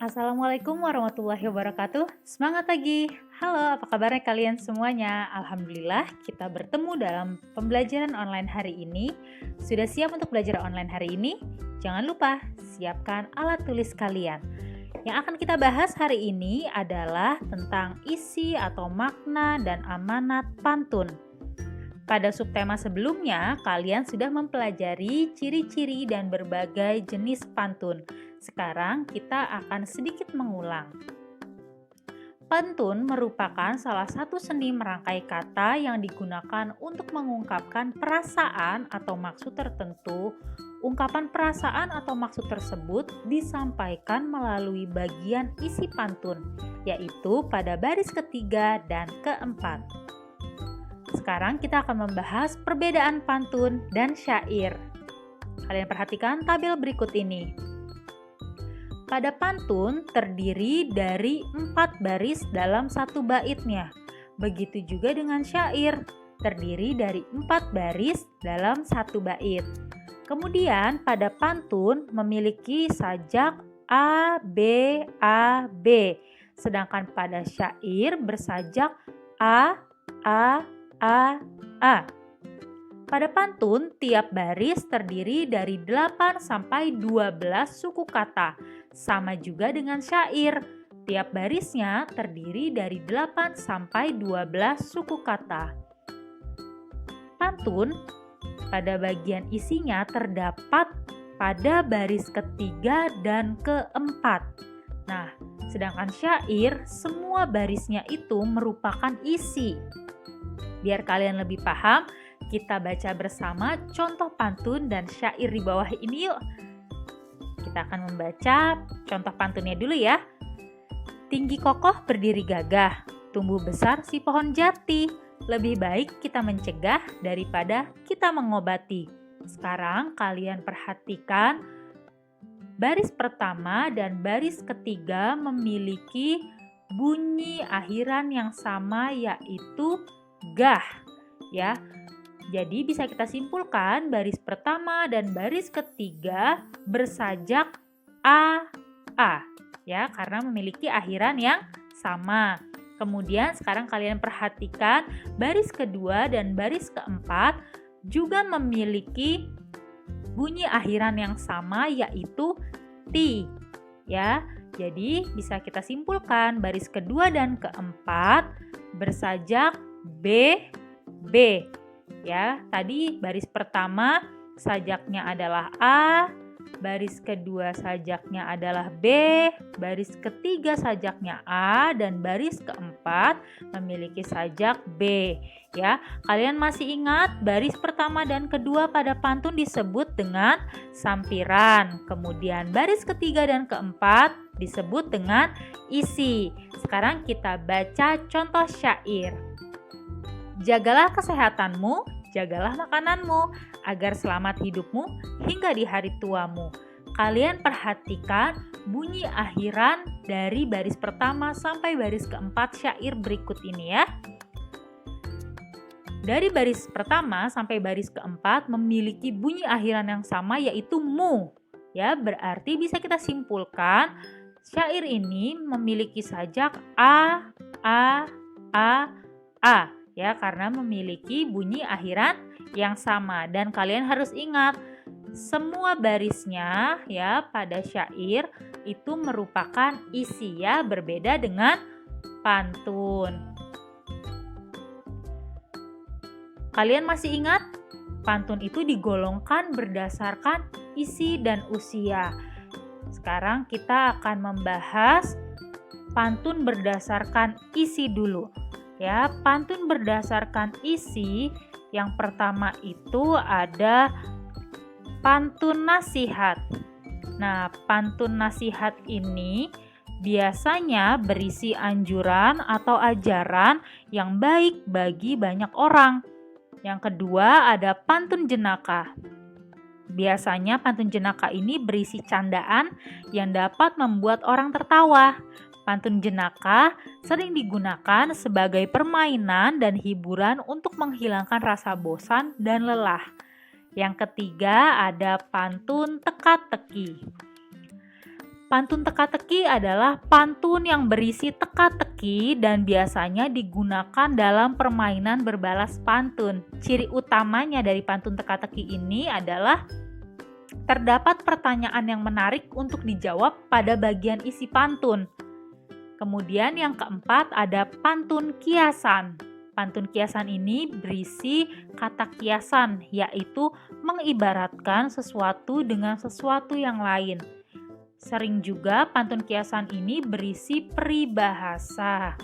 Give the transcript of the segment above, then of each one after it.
Assalamualaikum warahmatullahi wabarakatuh. Semangat pagi. Halo, apa kabarnya kalian semuanya? Alhamdulillah, kita bertemu dalam pembelajaran online hari ini. Sudah siap untuk belajar online hari ini? Jangan lupa, siapkan alat tulis kalian. Yang akan kita bahas hari ini adalah tentang isi atau makna dan amanat pantun. Pada subtema sebelumnya, kalian sudah mempelajari ciri-ciri dan berbagai jenis pantun. Sekarang kita akan sedikit mengulang. Pantun merupakan salah satu seni merangkai kata yang digunakan untuk mengungkapkan perasaan atau maksud tertentu. Ungkapan perasaan atau maksud tersebut disampaikan melalui bagian isi pantun, yaitu pada baris ketiga dan keempat. Sekarang kita akan membahas perbedaan pantun dan syair. Kalian perhatikan tabel berikut ini. Pada pantun terdiri dari 4 baris dalam satu baitnya. Begitu juga dengan syair, terdiri dari 4 baris dalam satu bait. Kemudian pada pantun memiliki sajak A, B, A, B. Sedangkan pada syair bersajak A, A, A, A. Pada pantun, tiap baris terdiri dari 8 sampai 12 suku kata. Sama juga dengan syair. Tiap barisnya terdiri dari 8 sampai 12 suku kata. Pantun pada bagian isinya terdapat pada baris ketiga dan keempat. Nah, sedangkan syair semua barisnya itu merupakan isi. Biar kalian lebih paham, kita baca bersama contoh pantun dan syair di bawah ini yuk. Kita akan membaca contoh pantunnya dulu ya. Tinggi kokoh berdiri gagah, tumbuh besar si pohon jati. Lebih baik kita mencegah daripada kita mengobati. Sekarang kalian perhatikan baris pertama dan baris ketiga memiliki bunyi akhiran yang sama, yaitu gah, ya. Jadi bisa kita simpulkan baris pertama dan baris ketiga bersajak a, ya, karena memiliki akhiran yang sama. Kemudian sekarang kalian perhatikan baris kedua dan baris keempat juga memiliki bunyi akhiran yang sama, yaitu ti, ya. Jadi bisa kita simpulkan baris kedua dan keempat bersajak B, B. Ya, tadi baris pertama sajaknya adalah A, baris kedua sajaknya adalah B, baris ketiga sajaknya A, dan baris keempat memiliki sajak B. Ya, kalian masih ingat baris pertama dan kedua pada pantun disebut dengan sampiran. Kemudian baris ketiga dan keempat disebut dengan isi. Sekarang kita baca contoh syair. Jagalah kesehatanmu, jagalah makananmu, agar selamat hidupmu hingga di hari tuamu. Kalian perhatikan bunyi akhiran dari baris pertama sampai baris keempat syair berikut ini ya. Dari baris pertama sampai baris keempat memiliki bunyi akhiran yang sama, yaitu mu. Ya, berarti bisa kita simpulkan syair ini memiliki sajak A, A, A, A. Ya, karena memiliki bunyi akhiran yang sama, dan kalian harus ingat semua barisnya ya pada syair itu merupakan isi ya, berbeda dengan pantun. Kalian masih ingat pantun itu digolongkan berdasarkan isi dan usia. Sekarang kita akan membahas pantun berdasarkan isi dulu. Ya, pantun berdasarkan isi yang pertama itu ada pantun nasihat. Nah, pantun nasihat ini biasanya berisi anjuran atau ajaran yang baik bagi banyak orang. Yang kedua ada pantun jenaka. Biasanya pantun jenaka ini berisi candaan yang dapat membuat orang tertawa. Pantun jenaka sering digunakan sebagai permainan dan hiburan untuk menghilangkan rasa bosan dan lelah. Yang ketiga ada pantun teka-teki. Pantun teka-teki adalah pantun yang berisi teka-teki dan biasanya digunakan dalam permainan berbalas pantun. Ciri utamanya dari pantun teka-teki ini adalah terdapat pertanyaan yang menarik untuk dijawab pada bagian isi pantun. Kemudian yang keempat ada pantun kiasan. Pantun kiasan ini berisi kata kiasan, yaitu mengibaratkan sesuatu dengan sesuatu yang lain. Sering juga pantun kiasan ini berisi peribahasa.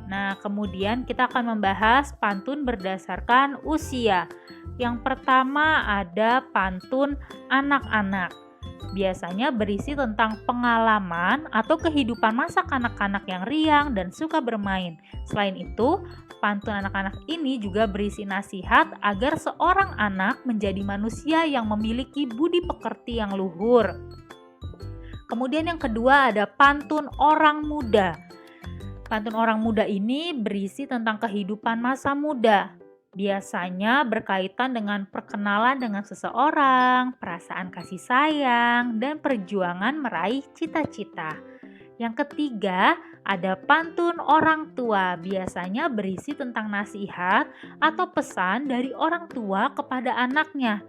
Nah, kemudian kita akan membahas pantun berdasarkan usia. Yang pertama ada pantun anak-anak. Biasanya berisi tentang pengalaman atau kehidupan masa kanak-kanak yang riang dan suka bermain. Selain itu, pantun anak-anak ini juga berisi nasihat agar seorang anak menjadi manusia yang memiliki budi pekerti yang luhur. Kemudian yang kedua ada pantun orang muda. Pantun orang muda ini berisi tentang kehidupan masa muda. Biasanya berkaitan dengan perkenalan dengan seseorang, perasaan kasih sayang, dan perjuangan meraih cita-cita. Yang ketiga ada pantun orang tua. Biasanya berisi tentang nasihat atau pesan dari orang tua kepada anaknya.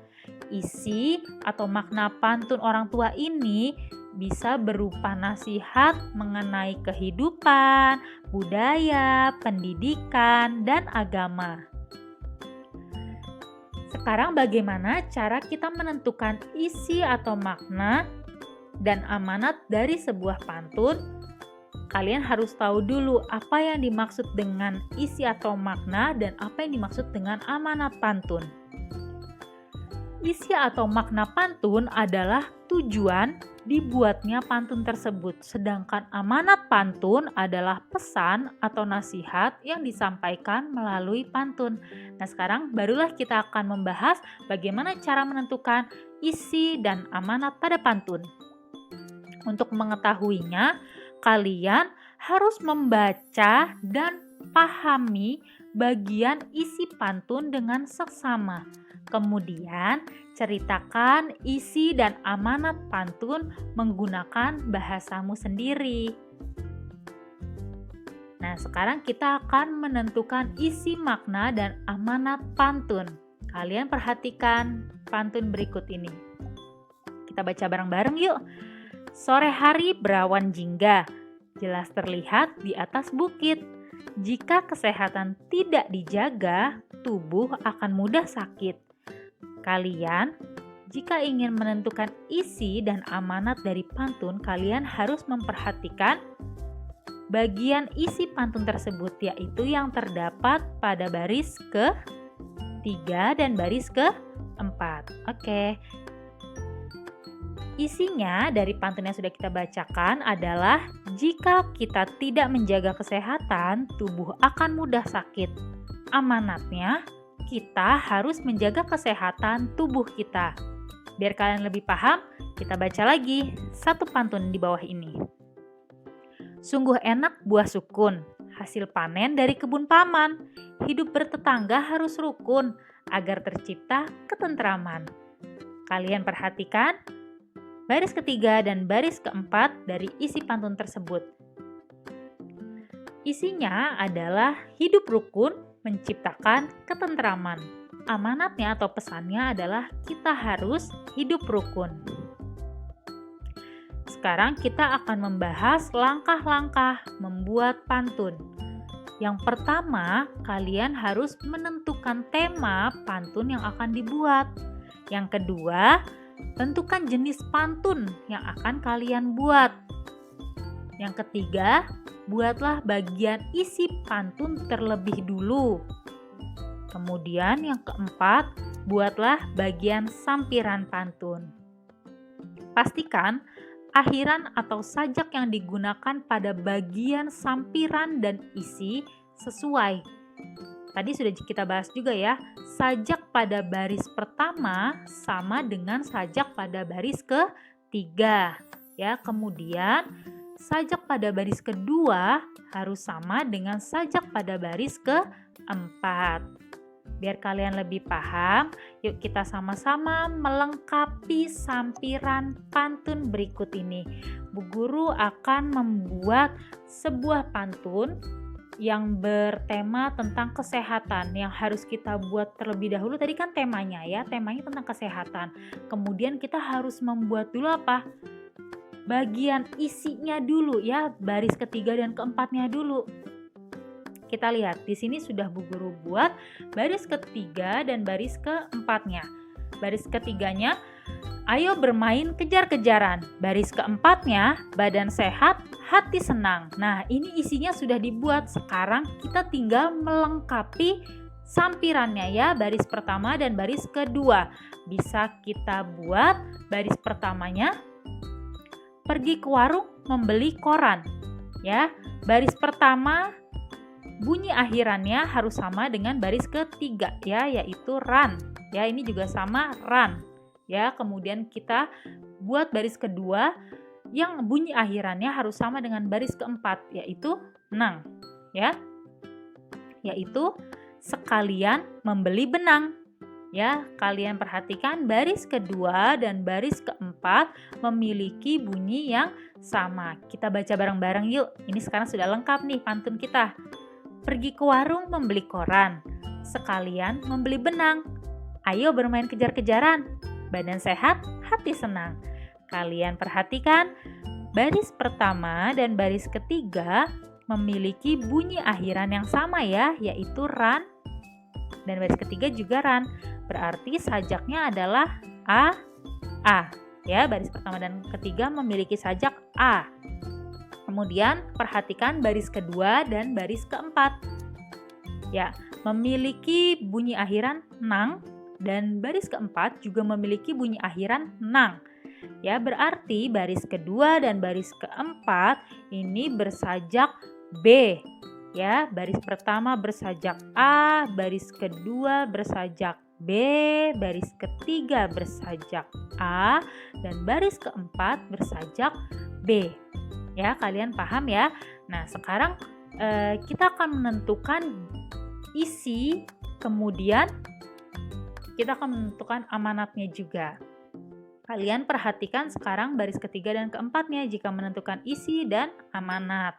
Isi atau makna pantun orang tua ini bisa berupa nasihat mengenai kehidupan, budaya, pendidikan, dan agama. Sekarang bagaimana cara kita menentukan isi atau makna dan amanat dari sebuah pantun? Kalian harus tahu dulu apa yang dimaksud dengan isi atau makna dan apa yang dimaksud dengan amanat pantun. Isi atau makna pantun adalah tujuan dibuatnya pantun tersebut, sedangkan amanat pantun adalah pesan atau nasihat yang disampaikan melalui pantun. Nah, sekarang barulah kita akan membahas bagaimana cara menentukan isi dan amanat pada pantun. Untuk mengetahuinya, kalian harus membaca dan pahami bagian isi pantun dengan seksama. Kemudian, ceritakan isi dan amanat pantun menggunakan bahasamu sendiri. Nah, sekarang kita akan menentukan isi makna dan amanat pantun. Kalian perhatikan pantun berikut ini. Kita baca bareng-bareng yuk. Sore hari berawan jingga, jelas terlihat di atas bukit. Jika kesehatan tidak dijaga, tubuh akan mudah sakit. Kalian, jika ingin menentukan isi dan amanat dari pantun, kalian harus memperhatikan bagian isi pantun tersebut, yaitu yang terdapat pada baris ke-3 dan baris ke-4. Oke. Isinya dari pantun yang sudah kita bacakan adalah jika kita tidak menjaga kesehatan, tubuh akan mudah sakit. Amanatnya, kita harus menjaga kesehatan tubuh kita. Biar kalian lebih paham, kita baca lagi satu pantun di bawah ini. Sungguh enak buah sukun, hasil panen dari kebun paman. Hidup bertetangga harus rukun, agar tercipta ketentraman. Kalian perhatikan baris ketiga dan baris keempat dari isi pantun tersebut. Isinya adalah hidup rukun, menciptakan ketentraman. Amanatnya atau pesannya adalah kita harus hidup rukun. Sekarang kita akan membahas langkah-langkah membuat pantun. Yang pertama, kalian harus menentukan tema pantun yang akan dibuat. Yang kedua, tentukan jenis pantun yang akan kalian buat. Yang ketiga, buatlah bagian isi pantun terlebih dulu. Kemudian yang keempat, buatlah bagian sampiran pantun. Pastikan akhiran atau sajak yang digunakan pada bagian sampiran dan isi sesuai. Tadi sudah kita bahas juga ya, sajak pada baris pertama sama dengan sajak pada baris ketiga. Ya, kemudian sajak pada baris kedua harus sama dengan sajak pada baris keempat. Biar kalian lebih paham, yuk kita sama-sama melengkapi sampiran pantun berikut ini. Bu Guru akan membuat sebuah pantun yang bertema tentang kesehatan yang harus kita buat terlebih dahulu. Tadi kan temanya tentang kesehatan. Kemudian kita harus membuat dulu apa? Bagian isinya dulu ya, baris ketiga dan keempatnya dulu. Kita lihat di sini sudah Bu Guru buat baris ketiga dan baris keempatnya. Baris ketiganya, ayo bermain kejar-kejaran. Baris keempatnya, badan sehat, hati senang. Nah, ini isinya sudah dibuat. Sekarang kita tinggal melengkapi sampirannya ya, baris pertama dan baris kedua. Bisa kita buat baris pertamanya, pergi ke warung membeli koran. Ya, baris pertama bunyi akhirannya harus sama dengan baris ketiga ya, yaitu ran. Ya, ini juga sama ran. Ya, kemudian kita buat baris kedua yang bunyi akhirannya harus sama dengan baris keempat, yaitu nang. Ya. Yaitu sekalian membeli benang. Ya, kalian perhatikan baris kedua dan baris keempat memiliki bunyi yang sama. Kita baca bareng-bareng yuk. Ini sekarang sudah lengkap nih pantun kita. Pergi ke warung membeli koran, sekalian membeli benang. Ayo bermain kejar-kejaran, badan sehat, hati senang. Kalian perhatikan, baris pertama dan baris ketiga memiliki bunyi akhiran yang sama ya, yaitu ran. Dan baris ketiga juga ran. Berarti sajaknya adalah A. Ya, baris pertama dan ketiga memiliki sajak A. Kemudian perhatikan baris kedua dan baris keempat. Ya, memiliki bunyi akhiran nang dan baris keempat juga memiliki bunyi akhiran nang. Ya, berarti baris kedua dan baris keempat ini bersajak B. Ya, baris pertama bersajak A, baris kedua bersajak B, baris ketiga bersajak A, dan baris keempat bersajak B. Ya, kalian paham ya? Nah, sekarang kita akan menentukan isi, kemudian kita akan menentukan amanatnya juga. Kalian perhatikan sekarang baris ketiga dan keempatnya jika menentukan isi dan amanat.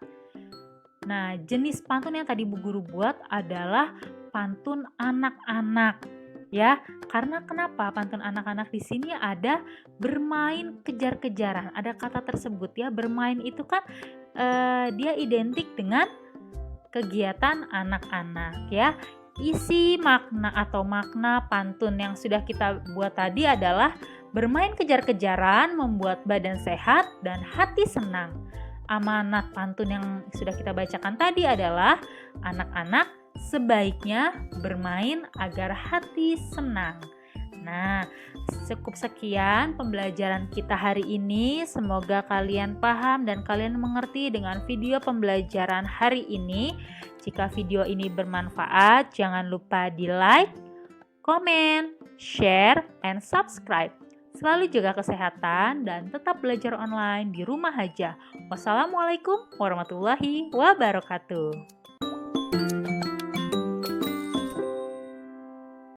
Nah, jenis pantun yang tadi Bu Guru buat adalah pantun anak-anak. Ya, karena kenapa pantun anak-anak di sini ada bermain kejar-kejaran. Ada kata tersebut ya, bermain itu kan dia identik dengan kegiatan anak-anak ya. Isi makna atau makna pantun yang sudah kita buat tadi adalah bermain kejar-kejaran, membuat badan sehat dan hati senang. Amanat pantun yang sudah kita bacakan tadi adalah anak-anak sebaiknya bermain agar hati senang. Nah, cukup sekian pembelajaran kita hari ini. Semoga kalian paham dan kalian mengerti dengan video pembelajaran hari ini. Jika video ini bermanfaat, jangan lupa di like, komen, share, and subscribe. Selalu jaga kesehatan dan tetap belajar online di rumah aja. Wassalamualaikum warahmatullahi wabarakatuh.